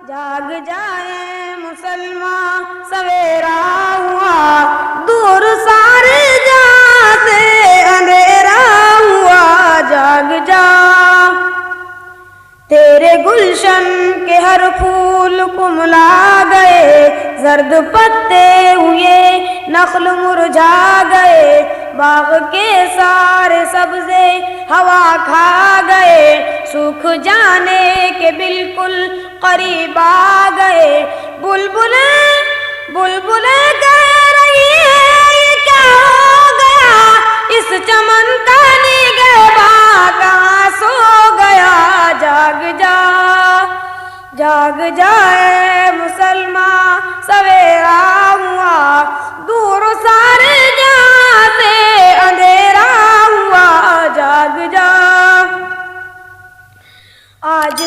جاگ جائے مسلمان سویرا ہوا، دور سارے جہاں سے اندھیرا ہوا، جاگ جا تیرے گلشن کے ہر پھول کملا گئے، زرد پتے ہوئے نخل مرجھا گئے، باغ کے سارے سبزے ہوا کھا گئے، سوکھ جانے کے بالکل قریب آ گئے، بلبلیں بلبلیں کہہ رہی ہے یہ کیا ہو گیا، اس چمن کا نگہباں کہاں سو گیا، جاگ جا جاگ جائے مسلمان سویرا ہوا، دور سارے جہاں سے اندھیرا ہوا، جاگ جا آج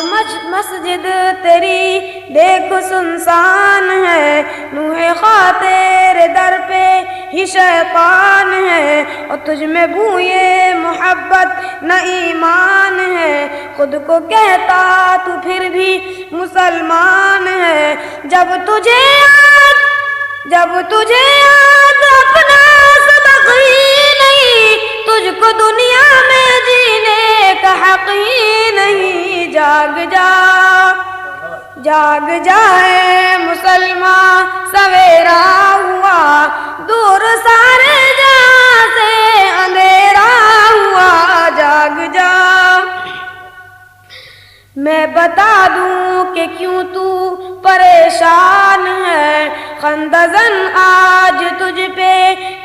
مسجد تیری دیکھ سنسان ہے، نوح خواہ تیرے در پہ ہی شیطان ہے، اور تجھ میں بوئے محبت نہ ایمان ہے، خود کو کہتا تو پھر بھی مسلمان ہے، جب تجھے یاد اپنا سبق ہی نہیں، تجھ کو دنیا میں جینے کا حق ہی نہیں، جاگ جا جاگ جائے مسلمان سویرا ہوا، دور سارے جہاں سے اندھیرا ہوا، جاگ جا میں بتا دوں کہ کیوں تو پریشان ہے، خندزن آج تجھ پہ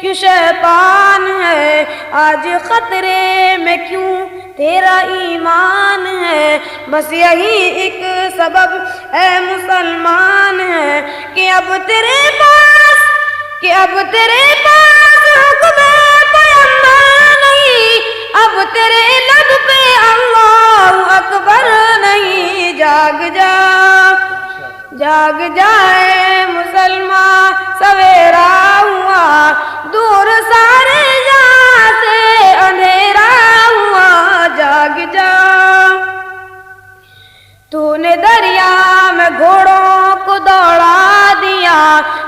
کیوں شیطان ہے، آج خطرے میں کیوں تیرا ایمان ہے، بس یہی ایک سبب اے مسلمان ہے کہ اب تیرے پاس حکم پیغمبر نہیں، اب تیرے لب پہ اللہ اکبر نہیں، جاگ جا جاگ جائے مسلمان سویرا ہوا، دور سارے جہاں سے اندھیرا ہوا، جاگ جا تو نے دریا میں گھوڑوں کو دوڑا دیا،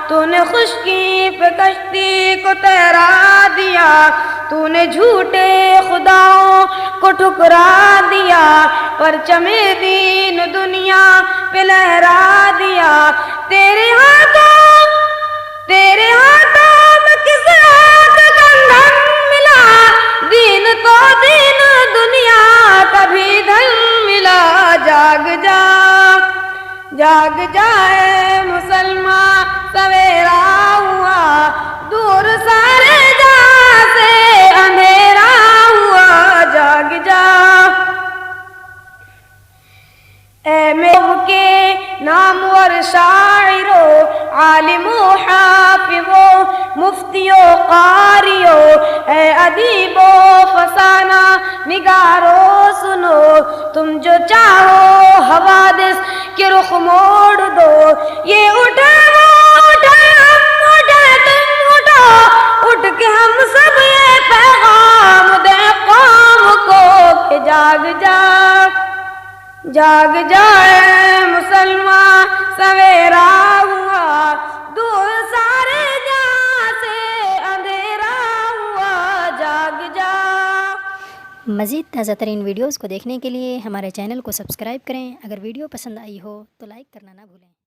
تو نے خشکی پہ کشتی کو تیرا دیا، تو نے جھوٹے خداؤں کو ٹھکرا دیا، پرچم دین دنیا پہ لہرا دیا، تیرے ہاتھوں میں کس ہاتھ گندھم ملا، دین تو دین دنیا کبھی دھن ملا، جاگ جا جاگ جائے مسلمان سویرا ہوا، دور سارے جہاں سے اندھیرا ہوا، جاگ جا اے میرے کے نامور شاعرو، عالم و حافظ و مفتی و قاریو، اے ادیب و فسانہ نگارو سنو، تم جو چاہو حوادث کے رخ موڑ دو، یہ اٹھے وہ اٹھے ہم اٹھے تم اٹھو، اٹھ کے ہم سب یہ پیغام دیں قوم کو کہ جاگ جا جاگ جائے مسلمان سویرا ہوا، دور سارے جہاں سے اندھیرا ہوا، جاگ جا مزید تازہ ترین ویڈیوز کو دیکھنے کے لیے ہمارے چینل کو سبسکرائب کریں، اگر ویڈیو پسند آئی ہو تو لائک کرنا نہ بھولیں۔